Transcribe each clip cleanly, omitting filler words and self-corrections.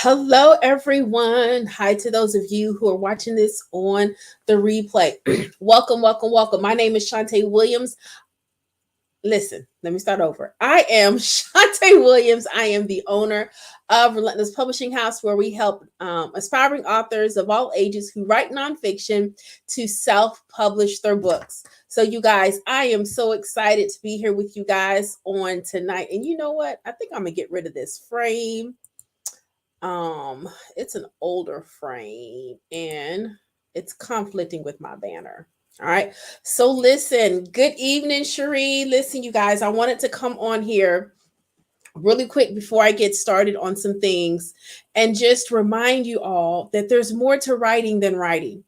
Hello, everyone. Hi to those of you who are watching this on the replay. Welcome, welcome, welcome. My name is Shantae Williams. Listen, let me start over. I am Shantae Williams. I am the owner of Relentless Publishing House, where we help aspiring authors of all ages who write nonfiction to self-publish their books. So, you guys, I am so excited to be here with you guys on tonight. And you know what? I think I'm gonna get rid of this frame. It's an older frame and it's conflicting with my banner. All right. So listen, good evening, Cherie. Listen, you guys, I wanted to come on here really quick before I get started on some things and just remind you all that there's more to writing than writing.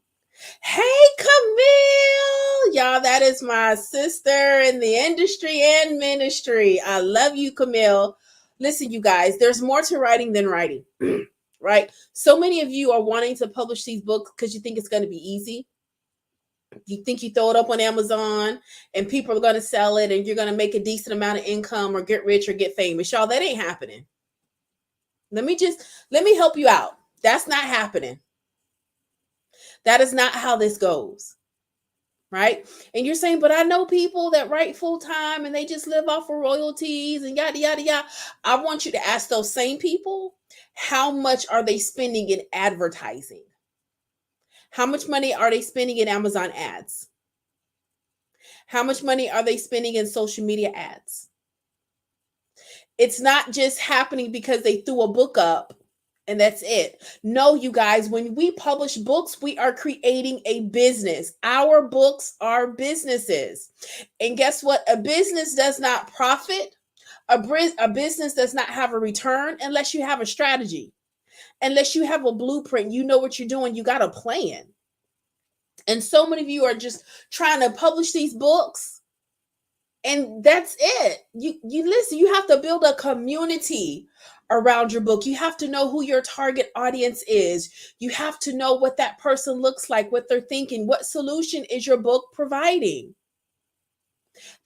Hey, Camille. Y'all, that is my sister in the industry and ministry. I love you, Camille. Listen, you guys, there's more to writing than writing, right? So many of you are wanting to publish these books because you think it's going to be easy. You think you throw it up on Amazon and people are going to sell it and you're going to make a decent amount of income or get rich or get famous. Y'all, that ain't happening. Let me help you out. That's not happening. That is not how this goes. Right? And you're saying, but I know people that write full time and they just live off of royalties and yada, yada, yada. I want you to ask those same people, how much are they spending in advertising? How much money are they spending in Amazon ads? How much money are they spending in social media ads? It's not just happening because they threw a book up and that's it. No, you guys, when we publish books, we are creating a business. Our books are businesses. And guess what? A business does not profit. A business does not have a return unless you have a strategy. Unless you have a blueprint, you know what you're doing, you got a plan. And so many of you are just trying to publish these books and that's it. You listen, you have to build a community around your book. You have to know who your target audience is. You have to know what that person looks like, what they're thinking, what solution is your book providing.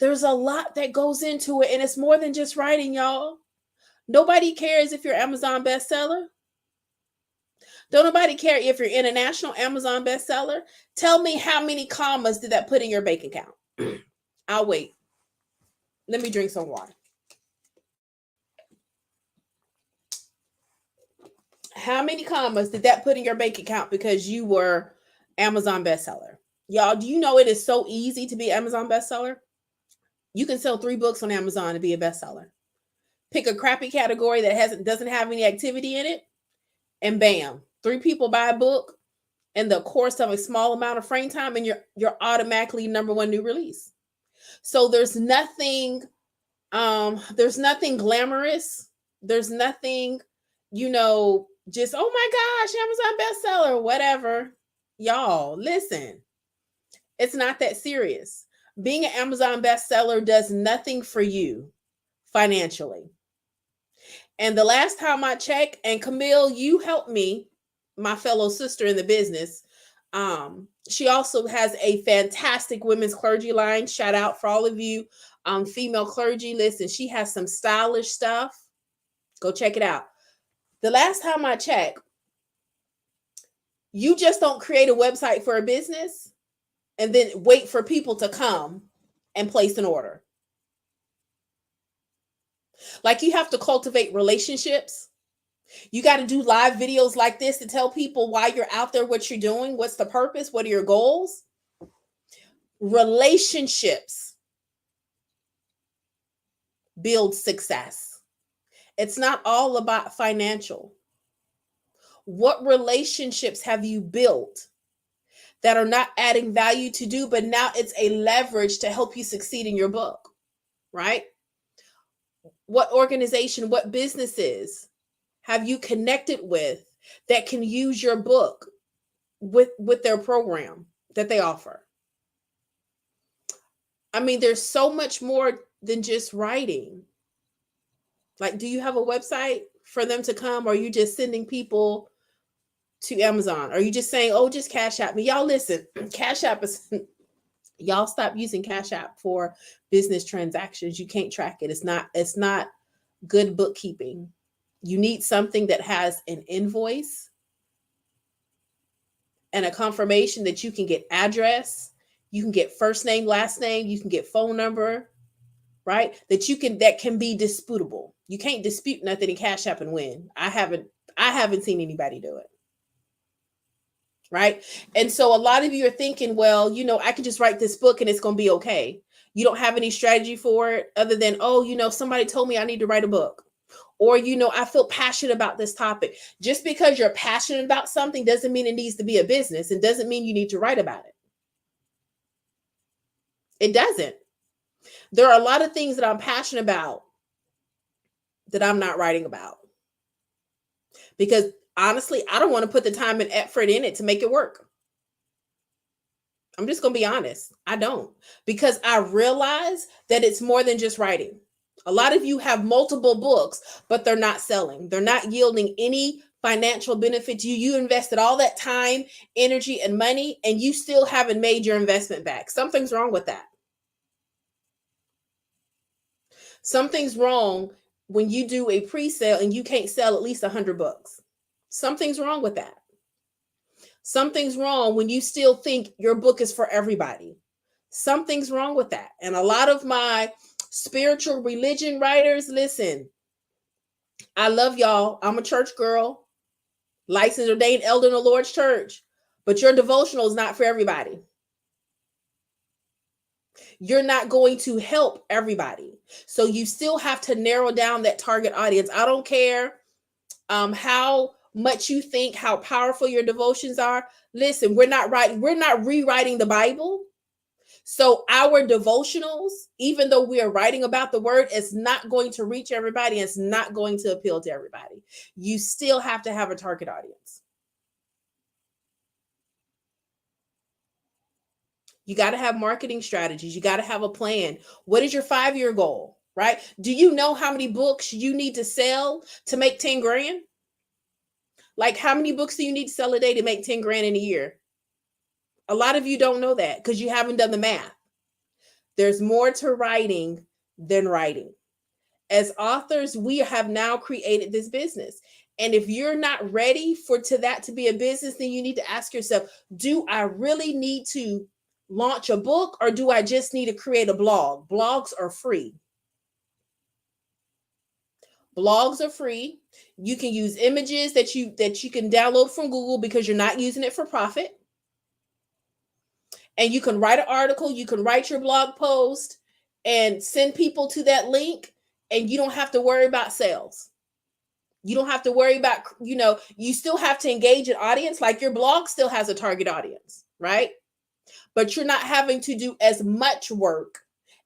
There's a lot that goes into it, and it's more than just writing, y'all. Nobody cares if you're Amazon bestseller. Don't nobody care if you're international Amazon bestseller. Tell me how many commas did that put in your bank account? I'll wait. Let me drink some water. How many commas did that put in your bank account because you were Amazon bestseller? Y'all, do you know it is so easy to be Amazon bestseller? You can sell 3 books on Amazon to be a bestseller. Pick a crappy category that doesn't have any activity in it, and bam, 3 people buy a book in the course of a small amount of frame time, and you're automatically #1 new release. So there's nothing glamorous. There's nothing, just, oh my gosh, Amazon bestseller, whatever. Y'all, listen, it's not that serious. Being an Amazon bestseller does nothing for you financially. And the last time I checked, and Camille, you helped me, my fellow sister in the business. She also has a fantastic women's clergy line. Shout out for all of you female clergy. Listen, she has some stylish stuff. Go check it out. The last time I checked, you just don't create a website for a business and then wait for people to come and place an order. Like, you have to cultivate relationships. You got to do live videos like this to tell people why you're out there, what you're doing, what's the purpose, what are your goals. Relationships build success. It's not all about financial. What relationships have you built that are not adding value to do, but now it's a leverage to help you succeed in your book, right? What organization, what businesses have you connected with that can use your book with their program that they offer? I mean, there's so much more than just writing. Like, do you have a website for them to come, or are you just sending people to Amazon? Are you just saying, oh, just Cash App me? Y'all, listen, Cash App is, y'all stop using Cash App for business transactions. You can't track it. It's not good bookkeeping. You need something that has an invoice and a confirmation that you can get address, you can get first name, last name, you can get phone number, right? That can be disputable. You can't dispute nothing in Cash App and win. I haven't seen anybody do it. Right? And so a lot of you are thinking, well, I can just write this book and it's going to be okay. You don't have any strategy for it other than, somebody told me I need to write a book. Or, I feel passionate about this topic. Just because you're passionate about something doesn't mean it needs to be a business, and doesn't mean you need to write about it. It doesn't. There are a lot of things that I'm passionate about that I'm not writing about. Because honestly, I don't want to put the time and effort in it to make it work. I'm just going to be honest. I don't. Because I realize that it's more than just writing. A lot of you have multiple books, but they're not selling. They're not yielding any financial benefit to you. You invested all that time, energy, and money, and you still haven't made your investment back. Something's wrong with that. Something's wrong when you do a pre-sale and you can't sell at least 100 books. Something's wrong with that. Something's wrong when you still think your book is for everybody. Something's wrong with that. And a lot of my spiritual religion writers, listen, I love y'all. I'm a church girl, licensed ordained elder in the Lord's church, but your devotional is not for everybody. You're not going to help everybody. So you still have to narrow down that target audience. I don't care how much you think, how powerful your devotions are. Listen, we're not rewriting the Bible. So our devotionals, even though we are writing about the word, it's not going to reach everybody. It's not going to appeal to everybody. You still have to have a target audience. You got to have marketing strategies. You got to have a plan. What is your 5-year goal, right? Do you know how many books you need to sell to make 10 grand? Like, how many books do you need to sell a day to make 10 grand in a year? A lot of you don't know that because you haven't done the math. There's more to writing than writing. As authors, we have now created this business. And if you're not ready for that to be a business, then you need to ask yourself, do I really need to launch a book, or do I just need to create a blog? Blogs are free. Blogs are free. You can use images that you can download from Google because you're not using it for profit. And you can write an article, you can write your blog post and send people to that link, and you don't have to worry about sales. You don't have to worry about, you still have to engage an audience. Like, your blog still has a target audience, right? But you're not having to do as much work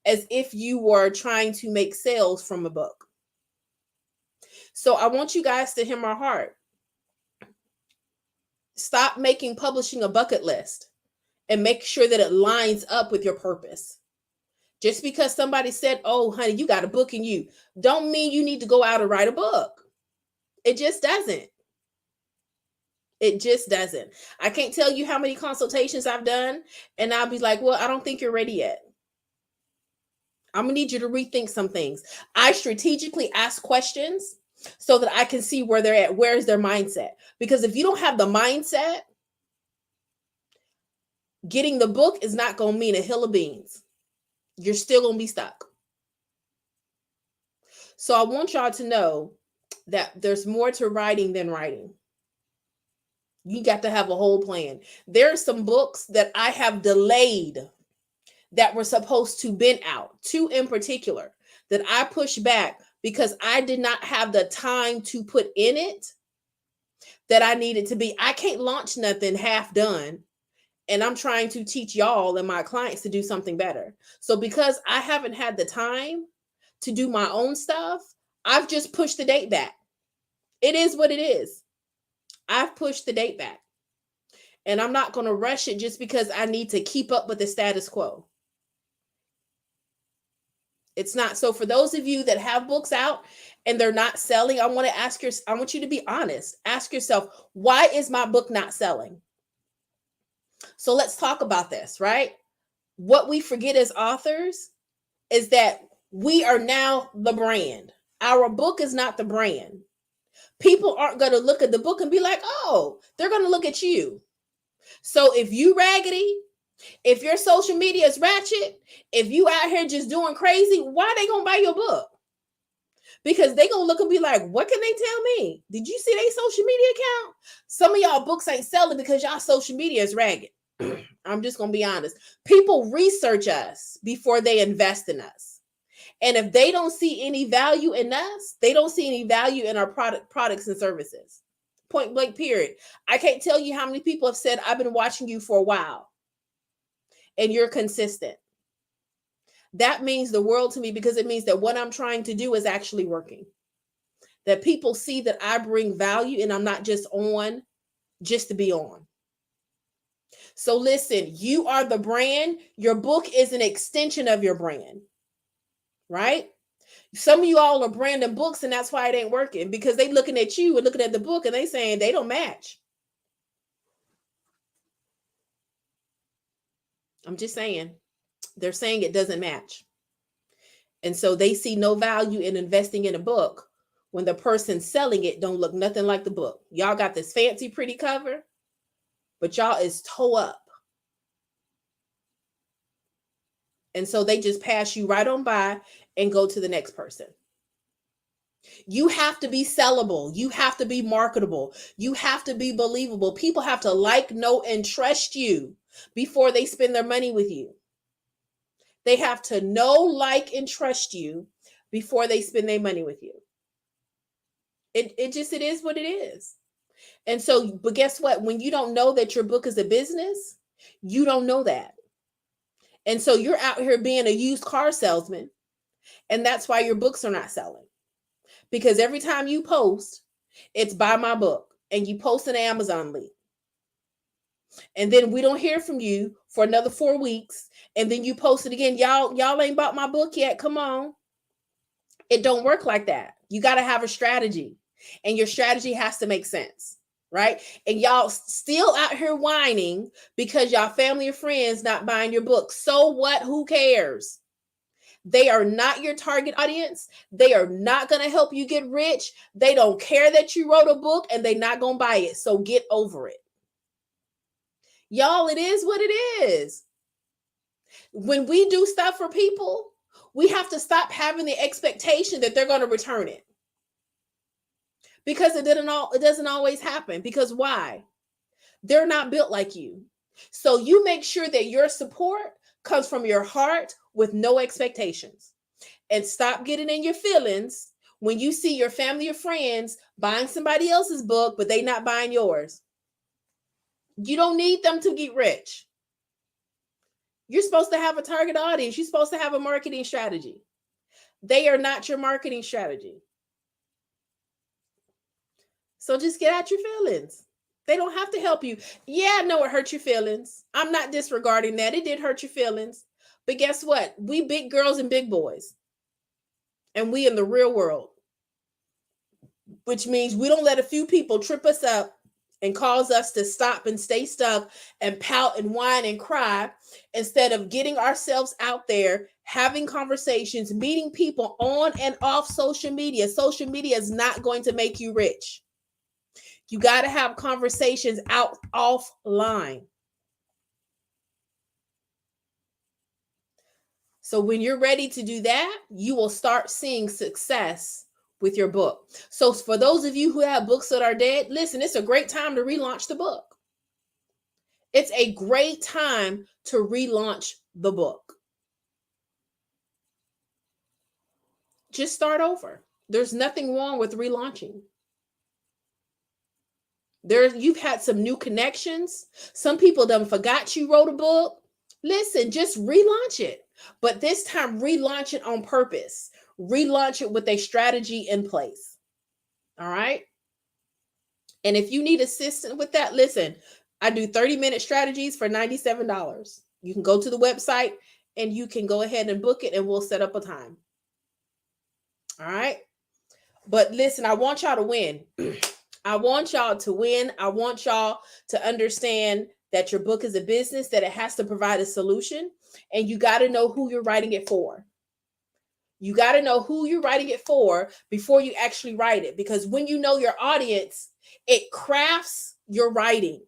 as if you were trying to make sales from a book. So I want you guys to hear my heart. Stop making publishing a bucket list and make sure that it lines up with your purpose. Just because somebody said, oh, honey, you got a book in you, don't mean you need to go out and write a book. It just doesn't. It just doesn't. I can't tell you how many consultations I've done, and I'll be like, well, I don't think you're ready yet. I'm going to need you to rethink some things. I strategically ask questions so that I can see where they're at. Where is their mindset? Because if you don't have the mindset, getting the book is not going to mean a hill of beans. You're still going to be stuck. So I want y'all to know that there's more to writing than writing. You got to have a whole plan. There are some books that I have delayed that were supposed to been out, 2 in particular, that I pushed back because I did not have the time to put in it that I needed to be. I can't launch nothing half done, and I'm trying to teach y'all and my clients to do something better. So because I haven't had the time to do my own stuff, I've just pushed the date back. It is what it is. I've pushed the date back, and I'm not going to rush it just because I need to keep up with the status quo. It's not. So for those of you that have books out and they're not selling, I want you to be honest. Ask yourself, why is my book not selling? So let's talk about this, right? What we forget as authors is that we are now the brand. Our book is not the brand. People aren't going to look at the book and be like, oh, they're going to look at you. So if you raggedy, if your social media is ratchet, if you out here just doing crazy, why they going to buy your book? Because they going to look and be like, what can they tell me? Did you see their social media account? Some of y'all books ain't selling because y'all social media is ragged. I'm just going to be honest. People research us before they invest in us. And if they don't see any value in us, they don't see any value in our products and services. Point blank, period. I can't tell you how many people have said, I've been watching you for a while and you're consistent. That means the world to me, because it means that what I'm trying to do is actually working. That people see that I bring value and I'm not just on just to be on. So listen, you are the brand. Your book is an extension of your brand, right? Some of you all are branding books and that's why it ain't working, because they looking at you and looking at the book and they saying they don't match. I'm just saying, they're saying it doesn't match. And so they see no value in investing in a book when the person selling it don't look nothing like the book. Y'all got this fancy, pretty cover, but y'all is toe up. And so they just pass you right on by and go to the next person. You have to be sellable. You have to be marketable. You have to be believable. People have to like, know, and trust you before they spend their money with you. They have to know, like, and trust you before they spend their money with you. It is what it is. And so, but guess what? When you don't know that your book is a business, you don't know that. And so you're out here being a used car salesman. And that's why your books are not selling. Because every time you post, it's buy my book. And you post an Amazon link. And then we don't hear from you for another 4 weeks. And then you post it again. Y'all ain't bought my book yet. Come on. It don't work like that. You got to have a strategy. And your strategy has to make sense. Right? And y'all still out here whining because y'all family or friends not buying your book. So what? Who cares? They are not your target audience. They are not going to help you get rich. They don't care that you wrote a book and they're not going to buy it. So get over it. Y'all, it is what it is. When we do stuff for people, we have to stop having the expectation that they're going to return it. Because it doesn't always happen. Because why? They're not built like you. So you make sure that your support comes from your heart with no expectations. And stop getting in your feelings when you see your family or friends buying somebody else's book, but they not buying yours. You don't need them to get rich. You're supposed to have a target audience. You're supposed to have a marketing strategy. They are not your marketing strategy. So just get out your feelings. They don't have to help you. Yeah, I know it hurt your feelings. I'm not disregarding that. It did hurt your feelings. But guess what? We big girls and big boys. And we in the real world. Which means we don't let a few people trip us up and cause us to stop and stay stuck and pout and whine and cry, instead of getting ourselves out there, having conversations, meeting people on and off social media. Social media is not going to make you rich. You got to have conversations offline. So when you're ready to do that, you will start seeing success with your book. So for those of you who have books that are dead, listen, it's a great time to relaunch the book. It's a great time to relaunch the book. Just start over. There's nothing wrong with relaunching. You've had some new connections. Some people done forgot you wrote a book. Listen, just relaunch it. But this time, relaunch it on purpose. Relaunch it with a strategy in place. All right. And if you need assistance with that, listen, I do 30-minute strategies for $97. You can go to the website and you can go ahead and book it and we'll set up a time. All right. But listen, I want y'all to win. I want y'all to win. I want y'all to understand that your book is a business, that it has to provide a solution, and you got to know who you're writing it for. You got to know who you're writing it for before you actually write it. Because when you know your audience, it crafts your writing.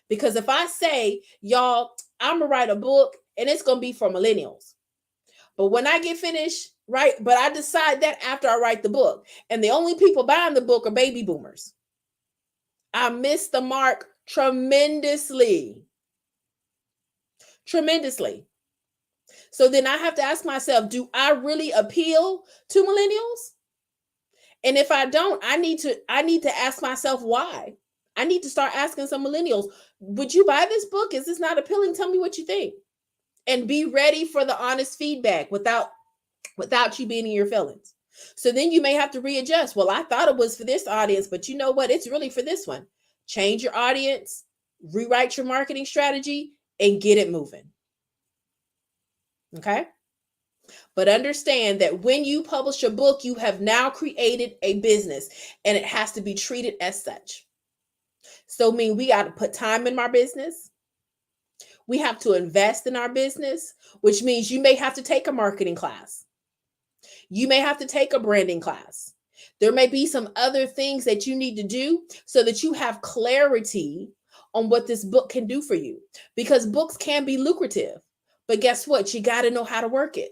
Because if I say, y'all, I'm going to write a book and it's going to be for millennials. But when I get finished, right? But I decide that after I write the book. And the only people buying the book are baby boomers. I missed the mark tremendously. Tremendously. So then I have to ask myself, do I really appeal to millennials? And if I don't, I need to ask myself why. I need to start asking some millennials, would you buy this book? Is this not appealing? Tell me what you think. And be ready for the honest feedback without you being in your feelings. So then you may have to readjust. Well, I thought it was for this audience, but you know what? It's really for this one. Change your audience, rewrite your marketing strategy, and get it moving. Okay? But understand that when you publish a book, you have now created a business and it has to be treated as such. So, we got to put time in our business. We have to invest in our business, which means you may have to take a marketing class. You may have to take a branding class. There may be some other things that you need to do so that you have clarity on what this book can do for you. Because books can be lucrative, but guess what? You got to know how to work it.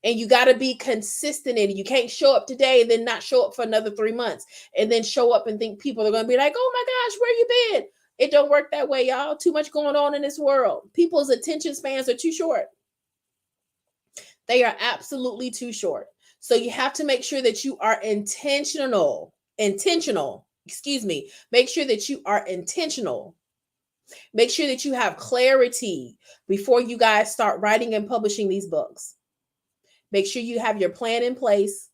And you got to be consistent in it. You can't show up today and then not show up for another 3 months and then show up and think people are going to be like, oh my gosh, where you been? It don't work that way, y'all. Too much going on in this world. People's attention spans are too short. They are absolutely too short. So you have to make sure that you are intentional. Make sure that you are intentional. Make sure that you have clarity before you guys start writing and publishing these books. Make sure you have your plan in place.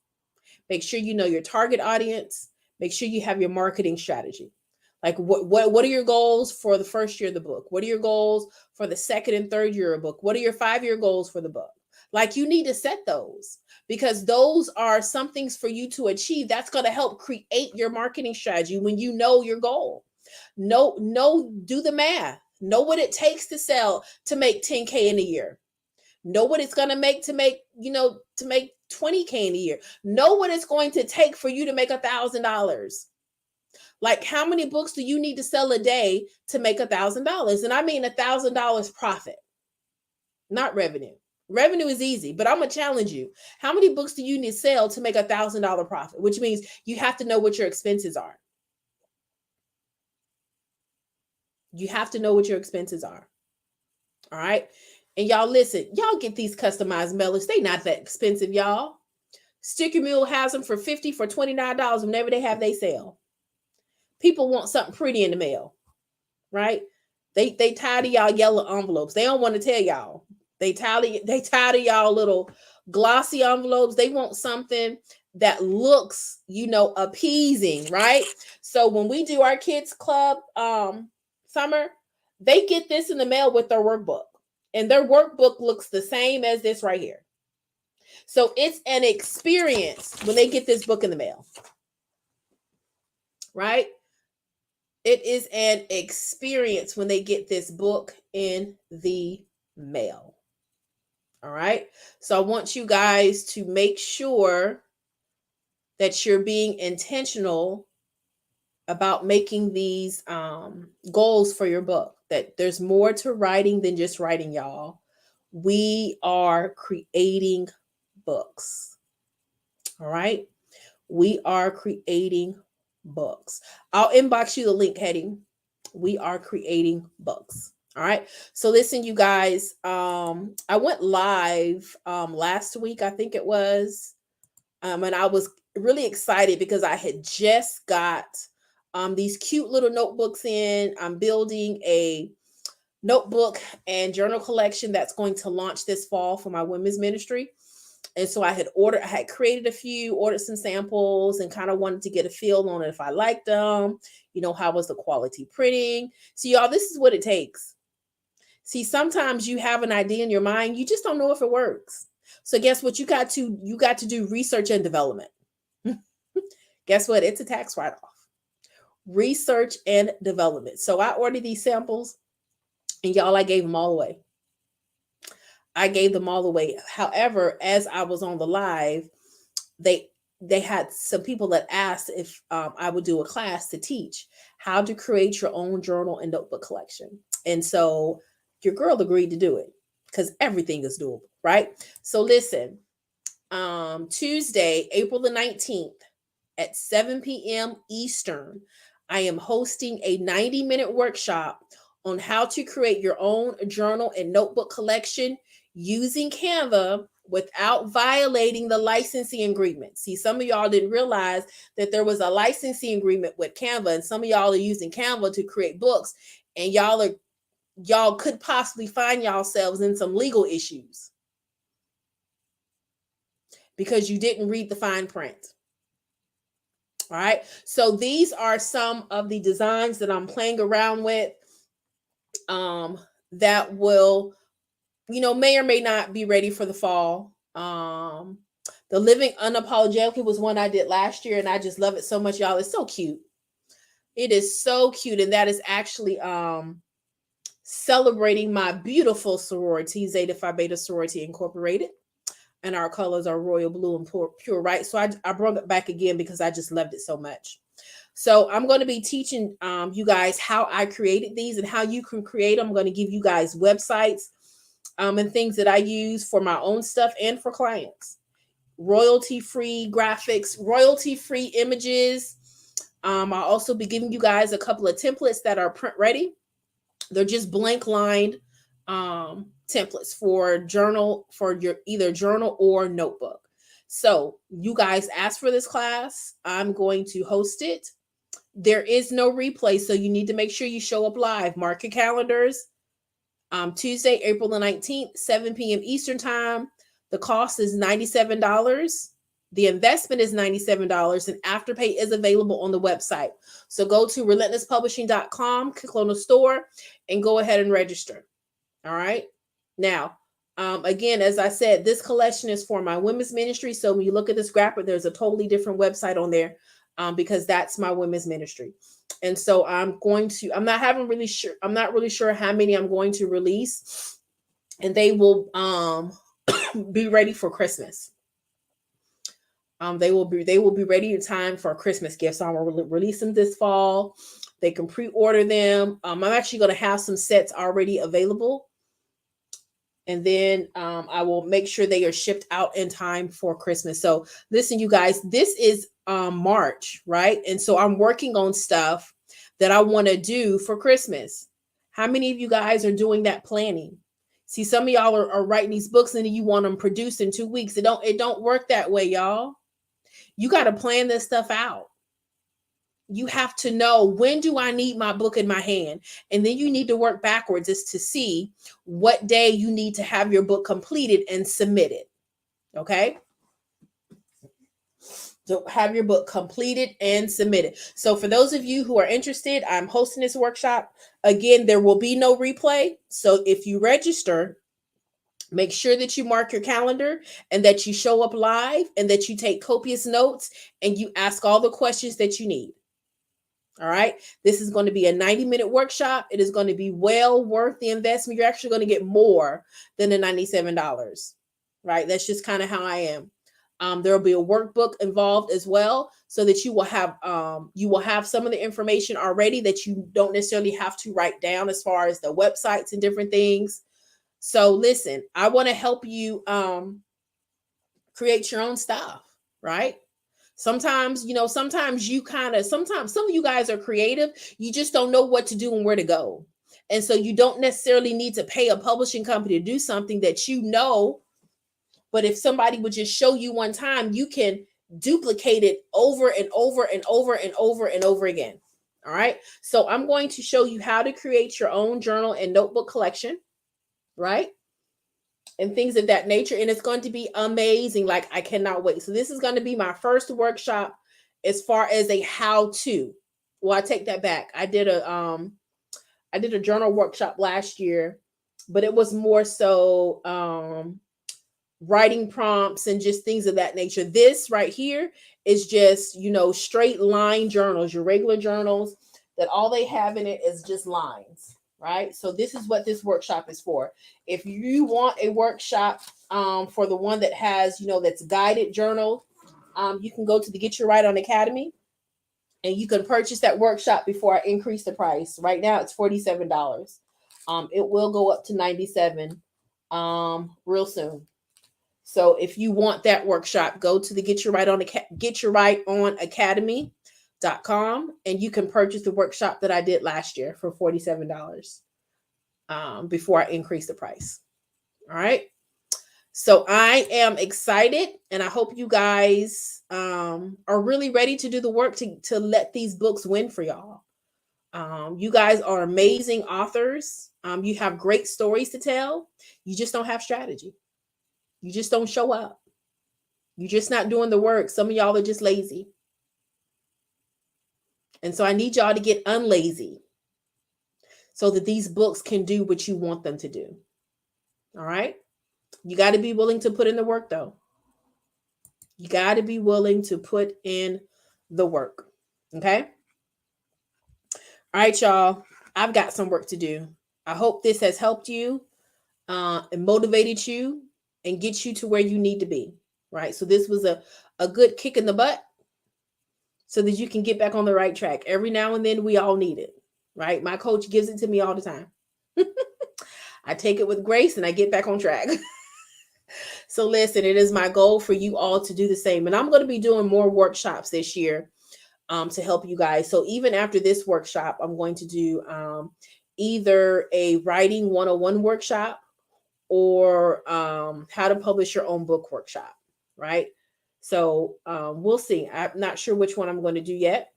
Make sure you know your target audience. Make sure you have your marketing strategy. Like what are your goals for the first year of the book? What are your goals for the second and third year of the book? What are your 5-year goals for the book? Like, you need to set those, because those are some things for you to achieve. That's going to help create your marketing strategy when you know your goal. Do the math. Know what it takes to make 10K in a year. Know what it's going to make to make 20K in a year. Know what it's going to take for you to make $1,000. Like, how many books do you need to sell a day to make $1,000? And I mean $1,000 profit, not revenue. Revenue is easy, but I'm going to challenge you. How many books do you need to sell to make $1,000 profit? Which means you have to know what your expenses are. You have to know what your expenses are. All right. And y'all listen, y'all get these customized mailers. They not that expensive, y'all. Sticker Mule has them for $50, for $29 whenever they have they sale. People want something pretty in the mail, right? They tired of y'all yellow envelopes. They don't want to tell y'all. They tired of y'all little glossy envelopes. They want something that looks, appeasing, right? So when we do our kids club summer, they get this in the mail with their workbook. And their workbook looks the same as this right here. So it's an experience when they get this book in the mail, right? It is an experience when they get this book in the mail. All right. So I want you guys to make sure that you're being intentional about making these goals for your book, that there's more to writing than just writing, y'all. We are creating books. All right. We are creating books. I'll inbox you the link heading. We are creating books. All right. So listen, you guys, I went live last week, I think it was. And I was really excited because I had just got these cute little notebooks in. I'm building a notebook and journal collection that's going to launch this fall for my women's ministry. And so I had created a few, ordered some samples, and kind of wanted to get a feel on it if I liked them, how was the quality printing. So y'all, this is what it takes. See, sometimes you have an idea in your mind, you just don't know if it works. So guess what? You got to do research and development. Guess what? It's a tax write-off. Research and development. So I ordered these samples, and y'all, I gave them all away. I gave them all away. However, as I was on the live, they had some people that asked if I would do a class to teach how to create your own journal and notebook collection. And so your girl agreed to do it because everything is doable, right? So listen, Tuesday, April the 19th at 7 p.m. Eastern, I am hosting a 90-minute workshop on how to create your own journal and notebook collection using Canva without violating the licensing agreement. See, some of y'all didn't realize that there was a licensing agreement with Canva, and some of y'all are using Canva to create books, and y'all could possibly find yourselves in some legal issues because you didn't read the fine print. All right. So these are some of the designs that I'm playing around with that will, may or may not be ready for the fall. The Living Unapologetically was one I did last year, and I just love it so much, y'all. It's so cute. It is so cute. And that is actually celebrating my beautiful sorority, Zeta Phi Beta Sorority Incorporated. And our colors are royal blue and pure white. So I brought it back again because I just loved it so much. So I'm going to be teaching you guys how I created these and how you can create them. I'm going to give you guys websites and things that I use for my own stuff and for clients. Royalty-free graphics, royalty-free images. I'll also be giving you guys a couple of templates that are print ready. They're just blank lined templates for your either journal or notebook. So you guys asked for this class. I'm going to host it. There is no replay, so you need to make sure you show up live. Mark your calendars. Tuesday, April the 19th, 7 p.m. Eastern time. The cost is $97. The investment is $97, and Afterpay is available on the website. So go to relentlesspublishing.com, click on the store, and go ahead and register. All right. Now, again, as I said, this collection is for my women's ministry. So when you look at this graphic, there's a totally different website on there because that's my women's ministry. And so I'm not really sure how many I'm going to release, and they will be ready for Christmas. They will be ready in time for a Christmas gift. So I'm going to release them this fall. They can pre-order them. I'm actually going to have some sets already available. And then I will make sure they are shipped out in time for Christmas. So listen, you guys, this is March, right? And so I'm working on stuff that I want to do for Christmas. How many of you guys are doing that planning? See, some of y'all are writing these books and you want them produced in 2 weeks. It don't work that way, y'all. You got to plan this stuff out. You have to know, when do I need my book in my hand? And then you need to work backwards as to see what day you need to have your book completed and submitted. Okay? So have your book completed and submitted. So for those of you who are interested, I'm hosting this workshop. Again, there will be no replay. So if you register, make sure that you mark your calendar and that you show up live and that you take copious notes and you ask all the questions that you need. All right. This is going to be a 90-minute workshop. It is going to be well worth the investment. You're actually going to get more than the $97. Right. That's just kind of how I am. There will be a workbook involved as well, so that you will have some of the information already that you don't necessarily have to write down as far as the websites and different things. So listen, I want to help you create your own stuff, right? Sometimes some of you guys are creative. You just don't know what to do and where to go. And so you don't necessarily need to pay a publishing company to do something that but if somebody would just show you one time, you can duplicate it over and over and over and over and over again. All right. So I'm going to show you how to create your own journal and notebook collection, right? And things of that nature. And it's going to be amazing. Like, I cannot wait. So this is going to be my first workshop as far as a how-to. Well, I take that back. I did a journal workshop last year, but it was more so writing prompts and just things of that nature. This right here is just, straight line journals, your regular journals that all they have in it is just lines. right? So this is what this workshop is for. If you want a workshop for the one that has, that's guided journal, you can go to the Get Your Right On Academy and you can purchase that workshop before I increase the price. Right now it's $47. It will go up to $97 real soon. So if you want that workshop, go to the Get Your Right On Academy.com and you can purchase the workshop that I did last year for $47 before I increase the price. All right. So I am excited and I hope you guys are really ready to do the work to let these books win for y'all. You guys are amazing authors. You have great stories to tell. You just don't have strategy. You just don't show up. You're just not doing the work. Some of y'all are just lazy. And so I need y'all to get unlazy so that these books can do what you want them to do. All right? You got to be willing to put in the work, though. You got to be willing to put in the work. Okay? All right, y'all. I've got some work to do. I hope this has helped you and motivated you and get you to where you need to be. Right? So this was a good kick in the butt so that you can get back on the right track. Every now and then we all need it. Right? My coach gives it to me all the time. I take it with grace and I get back on track. So listen, it is my goal for you all to do the same. And I'm going to be doing more workshops this year to help you guys. So even after this workshop, I'm going to do either a writing 101 workshop or how to publish your own book workshop, right? So we'll see. I'm not sure which one I'm going to do yet.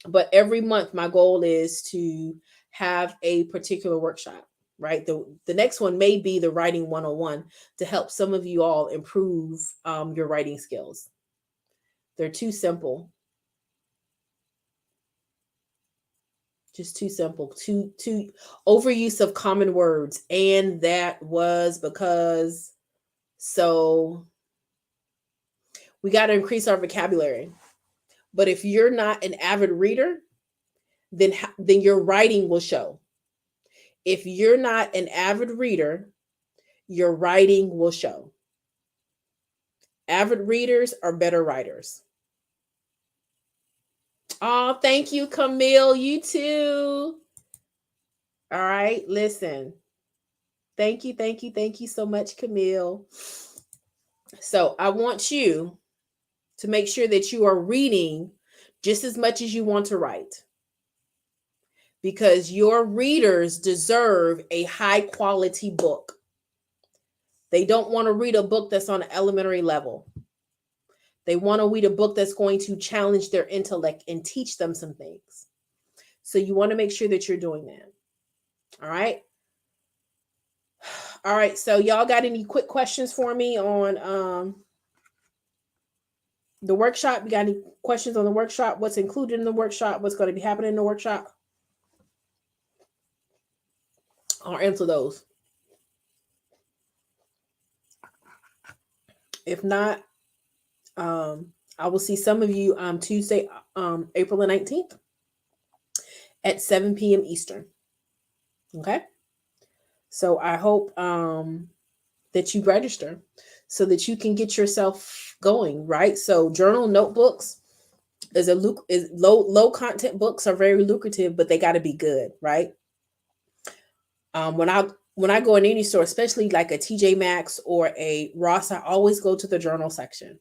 But every month, my goal is to have a particular workshop. Right. The next one may be the writing 101 to help some of you all improve your writing skills. They're too simple. Just too simple. Too overuse of common words. And that was because. So we got to increase our vocabulary. But if you're not an avid reader, then your writing will show. If you're not an avid reader, your writing will show. Avid readers are better writers. Oh, thank you, Camille. You too. All right, listen. Thank you so much, Camille. So I want you to make sure that you are reading just as much as you want to write. Because your readers deserve a high quality book. They don't want to read a book that's on an elementary level. They want to read a book that's going to challenge their intellect and teach them some things. So you want to make sure that you're doing that. All right. All right. So y'all got any quick questions for me on the workshop? You got any questions on the workshop? What's included in the workshop? What's going to be happening in the workshop? I'll answer those. If not, I will see some of you Tuesday, April the 19th at 7 p.m. Eastern. Okay. So I hope that you register so that you can get yourself going, right? So journal notebooks is low content books are very lucrative, but they got to be good, right? When I go in any store, especially like a TJ Maxx or a Ross, I always go to the journal section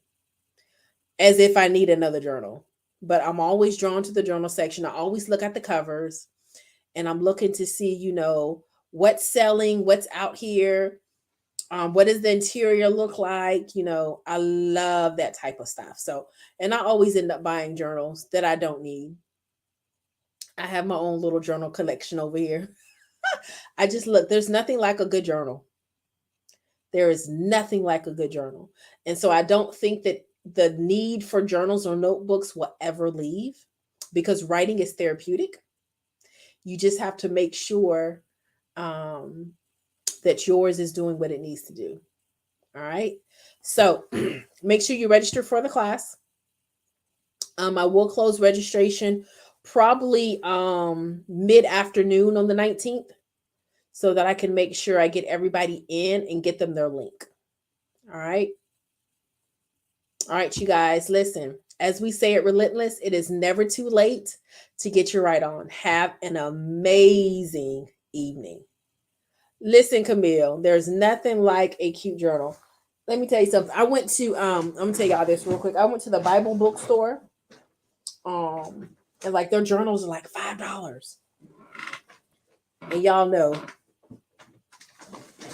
as if I need another journal. But I'm always drawn to the journal section. I always look at the covers and I'm looking to see, what's selling, what's out here. What does the interior look like? I love that type of stuff. So, and I always end up buying journals that I don't need. I have my own little journal collection over here. I just look, there's nothing like a good journal. There is nothing like a good journal. And so I don't think that the need for journals or notebooks will ever leave because writing is therapeutic. You just have to make sure that yours is doing what it needs to do. All right. So make sure you register for the class. I will close registration probably mid-afternoon on the 19th, so that I can make sure I get everybody in and get them their link. All right. All right, you guys, listen. As we say at Relentless, it is never too late to get your right on. Have an amazing evening. Listen, Camille, there's nothing like a cute journal. Let me tell you something. I went to I'm gonna tell y'all this real quick. I went to the Bible bookstore. And like their journals are like $5. And y'all know,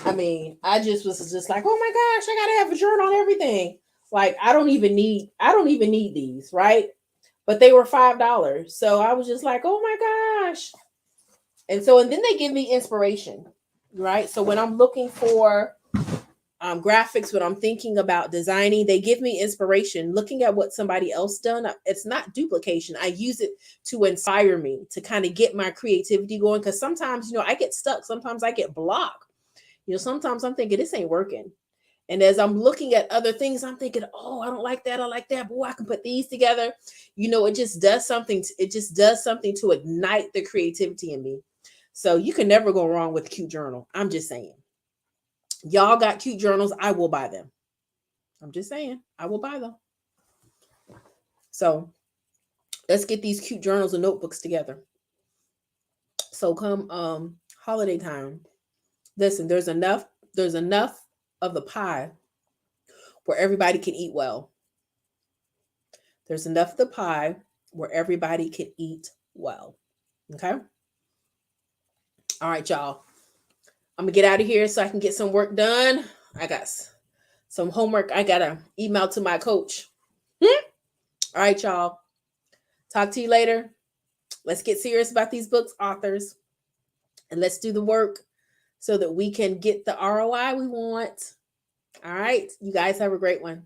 I mean, I just was just like, oh my gosh, I gotta have a journal on everything. Like I don't even need these, right? But they were $5. So I was just like, oh my gosh. And then they give me inspiration, right? So when I'm looking for graphics, when I'm thinking about designing, they give me inspiration. Looking at what somebody else done, it's not duplication. I use it to inspire me, to kind of get my creativity going. Because sometimes, I get stuck. Sometimes I get blocked. Sometimes I'm thinking this ain't working. And as I'm looking at other things, I'm thinking, oh, I don't like that. I like that. Boy, I can put these together. It just does something. It just does something to ignite the creativity in me. So you can never go wrong with a cute journal. I'm just saying. Y'all got cute journals. I will buy them. I'm just saying. I will buy them. So let's get these cute journals and notebooks together. So come holiday time, listen, there's enough of the pie where everybody can eat well. There's enough of the pie where everybody can eat well. Okay? All right, y'all. I'm going to get out of here so I can get some work done. I got some homework I got to email to my coach. All right, y'all. Talk to you later. Let's get serious about these books, authors, and let's do the work so that we can get the ROI we want. All right. You guys have a great one.